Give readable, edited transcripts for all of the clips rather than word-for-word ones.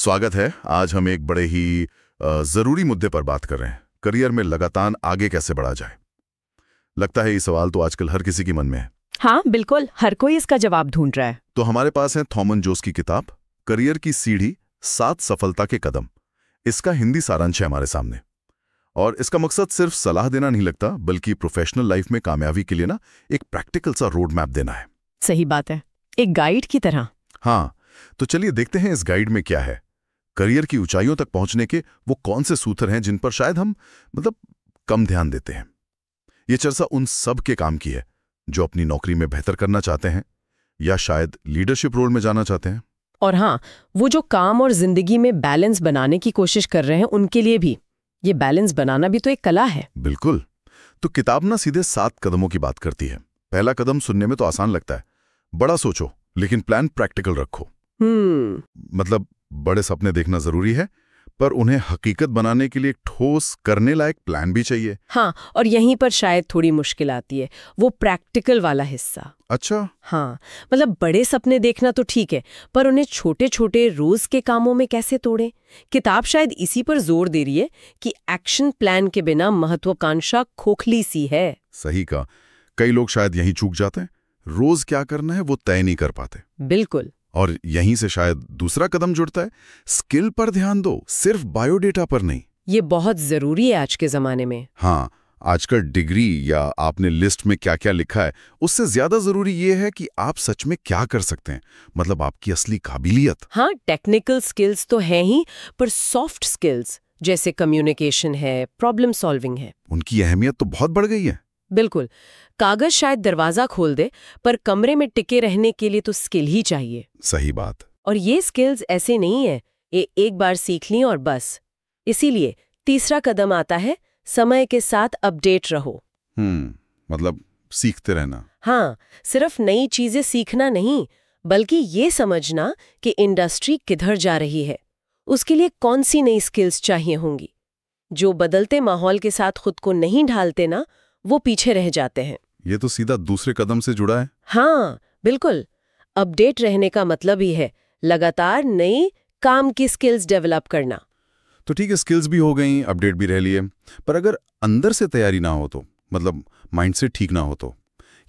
स्वागत है। आज हम एक बड़े ही जरूरी मुद्दे पर बात कर रहे हैं, करियर में लगातार आगे कैसे बढ़ा जाए। लगता है ये सवाल तो आजकल हर किसी के मन में है। हाँ बिल्कुल, हर कोई इसका जवाब ढूंढ रहा है। तो हमारे पास है थॉमन जोस की किताब करियर की सीढ़ी 7 सफलता के कदम। इसका हिंदी सारांश है हमारे सामने, और इसका मकसद सिर्फ सलाह देना नहीं लगता, बल्कि प्रोफेशनल लाइफ में कामयाबी के लिए ना एक प्रैक्टिकल सा रोड मैप देना है। सही बात है, एक गाइड की तरह। हाँ, तो चलिए देखते हैं इस गाइड में क्या है। करियर की ऊंचाइयों तक पहुंचने के वो कौन से सूत्र हैं जिन पर शायद हम कम ध्यान देते हैं। ये चर्चा उन सब के काम की है जो अपनी नौकरी में बेहतर करना चाहते हैं या शायद लीडरशिप रोल में जाना चाहते हैं। और हाँ, वो जो काम और जिंदगी में बैलेंस बनाने की कोशिश कर रहे हैं उनके लिए भी। ये बैलेंस बनाना भी तो एक कला है। बिल्कुल। तो किताब ना सीधे 7 कदमों की बात करती है। पहला कदम सुनने में तो आसान लगता है, बड़ा सोचो लेकिन प्लान प्रैक्टिकल रखो। मतलब बड़े सपने देखना जरूरी है, पर उन्हें हकीकत बनाने के लिए ठोस करने लायक प्लान भी चाहिए। हाँ, और यहीं पर शायद थोड़ी मुश्किल आती है, वो प्रैक्टिकल वाला हिस्सा। अच्छा। हाँ, मतलब बड़े सपने देखना तो ठीक है, पर उन्हें छोटे छोटे रोज के कामों में कैसे तोड़ें। किताब शायद इसी पर जोर दे रही है कि एक्शन प्लान के बिना महत्वाकांक्षा खोखली सी है। सही कहा। कई लोग शायद यहीं चूक जाते हैं, रोज क्या करना है वो तय नहीं कर पाते। बिल्कुल। और यहीं से शायद दूसरा कदम जुड़ता है, स्किल पर ध्यान दो, सिर्फ बायोडेटा पर नहीं। ये बहुत जरूरी है आज के जमाने में। हाँ, आजकल डिग्री या आपने लिस्ट में क्या क्या लिखा है उससे ज्यादा जरूरी ये है कि आप सच में क्या कर सकते हैं, मतलब आपकी असली काबिलियत। हाँ, टेक्निकल स्किल्स तो हैं ही, पर सॉफ्ट स्किल्स जैसे कम्युनिकेशन है, प्रॉब्लम सॉल्विंग है, उनकी अहमियत तो बहुत बढ़ गई है। बिल्कुल। कागज शायद दरवाजा खोल दे, पर कमरे में टिके रहने के लिए तो स्किल ही चाहिए। सही बात। और ये स्किल्स ऐसे नहीं है एक बार सीख ली और बस। इसीलिए तीसरा कदम आता है, समय के साथ अपडेट रहो। मतलब सीखते रहना। हाँ, सिर्फ नई चीजें सीखना नहीं, बल्कि ये समझना कि इंडस्ट्री किधर जा रही है, उसके लिए कौन सी नई स्किल्स चाहिए होंगी। जो बदलते माहौल के साथ खुद को नहीं ढालते ना, वो पीछे रह जाते हैं। ये तो सीधा दूसरे कदम से जुड़ा है। हाँ बिल्कुल। अपडेट रहने का मतलब ही है लगातार नई काम की स्किल्स डेवलप करना। तो ठीक है, स्किल्स भी हो गई, अपडेट भी रह लिए, पर अगर अंदर से तैयारी ना हो तो, मतलब माइंडसेट ठीक ना हो तो,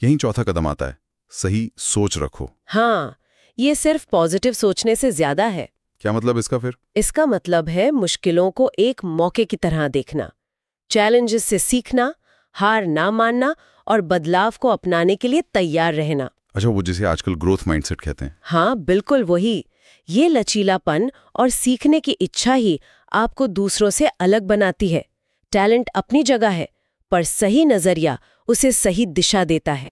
यही चौथा कदम आता है, सही सोच रखो। हाँ, ये सिर्फ पॉजिटिव सोचने से ज्यादा है। क्या मतलब इसका फिर? इसका मतलब है मुश्किलों को एक मौके की तरह देखना, चैलेंजेस से सीखना, हार ना मानना और बदलाव को अपनाने के लिए तैयार रहना। अच्छा, वो जिसे आजकल ग्रोथ माइंडसेट कहते हैं। हाँ बिल्कुल वही। ये लचीलापन और सीखने की इच्छा ही आपको दूसरों से अलग बनाती है। टैलेंट अपनी जगह है, पर सही नजरिया उसे सही दिशा देता है।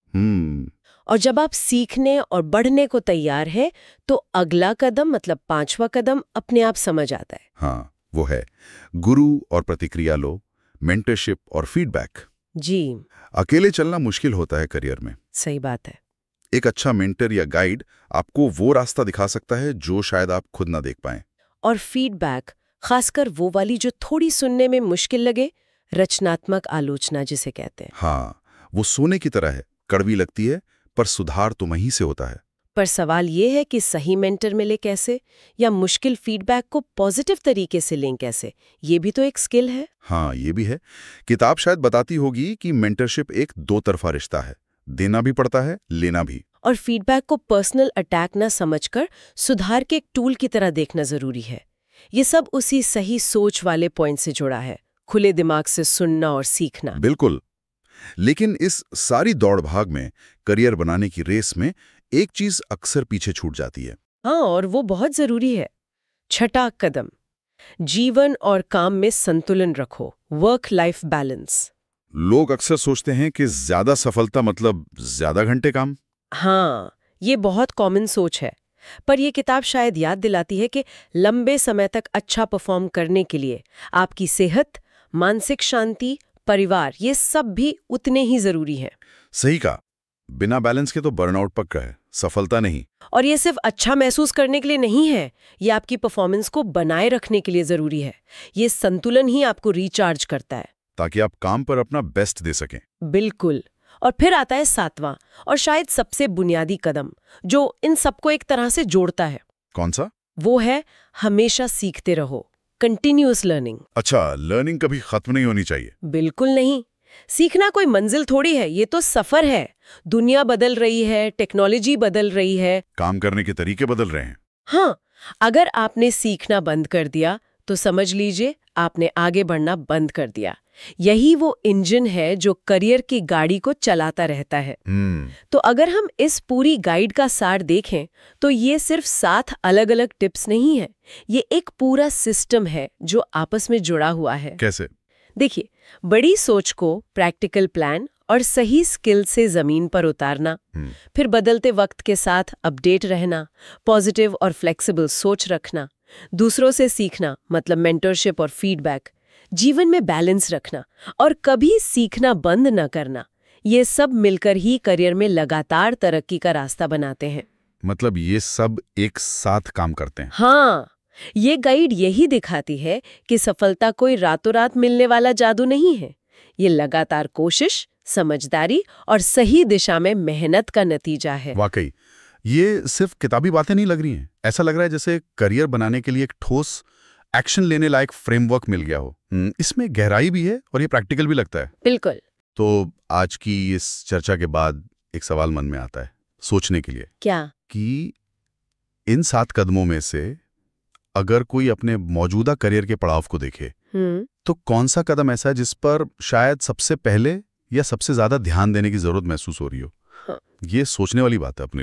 और जब आप सीखने और बढ़ने को तैयार है, तो अगला कदम मतलब 5वां कदम अपने आप समझ आता है। हाँ, वो है गुरु और प्रतिक्रिया लो, मेंटरशिप और फीडबैक। जी, अकेले चलना मुश्किल होता है करियर में। सही बात है। एक अच्छा मेंटर या गाइड आपको वो रास्ता दिखा सकता है जो शायद आप खुद ना देख पाएं। और फीडबैक, खासकर वो वाली जो थोड़ी सुनने में मुश्किल लगे, रचनात्मक आलोचना जिसे कहते हैं। हाँ, वो सोने की तरह है, कड़वी लगती है, पर सुधार तो वहीं से होता है। पर सवाल ये है कि सही मेंटर मिले कैसे, या मुश्किल फीडबैक को पॉजिटिव तरीके से लें कैसे। ये भी तो एक स्किल है। हाँ, ये भी है। किताब शायद बताती होगी कि मेंटरशिप एक 2 तरफा रिश्ता है, देना भी पड़ता है, लेना भी। और फीडबैक को पर्सनल अटैक न समझकर सुधार के एक टूल की तरह देखना जरूरी है। ये सब उसी सही सोच वाले पॉइंट से जुड़ा है, खुले दिमाग से सुनना और सीखना। बिल्कुल। लेकिन इस सारी दौड़ भाग में, करियर बनाने की रेस में, एक चीज अक्सर पीछे छूट जाती है। हाँ, और वो बहुत जरूरी है। छठा कदम, जीवन और काम में संतुलन रखो, वर्क लाइफ बैलेंस। लोग अक्सर सोचते हैं कि ज्यादा सफलता मतलब ज्यादा घंटे काम। हाँ, ये बहुत कॉमन सोच है, पर यह किताब शायद याद दिलाती है कि लंबे समय तक अच्छा परफॉर्म करने के लिए आपकी सेहत, मानसिक शांति, परिवार, ये सब भी उतने ही जरूरी हैं। सही कहा। बिना बैलेंस के तो बर्नआउट पक्का है, सफलता नहीं। और ये सिर्फ अच्छा महसूस करने के लिए नहीं है, ये आपकी परफॉर्मेंस को बनाए रखने के लिए जरूरी है। ये संतुलन ही आपको रिचार्ज करता है, ताकि आप काम पर अपना बेस्ट दे सकें। बिल्कुल। और फिर आता है 7वां और शायद सबसे बुनियादी कदम, जो इन सबको एक तरह से जोड़ता है। कौन सा? वो है हमेशा सीखते रहो, कंटिन्यूअस लर्निंग। अच्छा, लर्निंग कभी खत्म नहीं होनी चाहिए। बिल्कुल नहीं। सीखना कोई मंजिल थोड़ी है, ये तो सफर है। दुनिया बदल रही है, टेक्नोलॉजी बदल रही है, काम करने के तरीके बदल रहे हैं। हाँ, अगर आपने सीखना बंद कर दिया तो समझ लीजिए आपने आगे बढ़ना बंद कर दिया। यही वो इंजन है जो करियर की गाड़ी को चलाता रहता है। तो अगर हम इस पूरी गाइड का सार देखें तो ये सिर्फ 7 अलग-अलग टिप्स नहीं है, ये एक पूरा सिस्टम है जो आपस में जुड़ा हुआ है। कैसे? देखिए, बड़ी सोच को प्रैक्टिकल प्लान और सही स्किल से जमीन पर उतारना, फिर बदलते वक्त के साथ अपडेट रहना, पॉजिटिव और फ्लेक्सिबल सोच रखना, दूसरों से सीखना मतलब मेंटरशिप और फीडबैक, जीवन में बैलेंस रखना और कभी सीखना बंद न करना, ये सब मिलकर ही करियर में लगातार तरक्की का रास्ता बनाते हैं। मतलब ये सब एक साथ काम करते हैं। हाँ, ये गाइड यही दिखाती है कि सफलता कोई रातों रात मिलने वाला जादू नहीं है। ये लगातार कोशिश, समझदारी और सही दिशा में मेहनत का नतीजा है। वाकई ये सिर्फ किताबी बातें नहीं लग रही हैं। ऐसा लग रहा है जैसे करियर बनाने के लिए एक ठोस एक्शन लेने लायक फ्रेमवर्क मिल गया हो। इसमें गहराई भी है और ये प्रैक्टिकल भी लगता है। बिल्कुल। तो आज की इस चर्चा के बाद एक सवाल मन में आता है सोचने के लिए, क्या? कि इन 7 कदमों में से अगर कोई अपने मौजूदा करियर के पड़ाव को देखे तो कौन सा कदम ऐसा है जिस पर शायद सबसे पहले या सबसे ज्यादा ध्यान देने की जरूरत महसूस हो रही हो? हाँ। ये सोचने वाली बात है अपने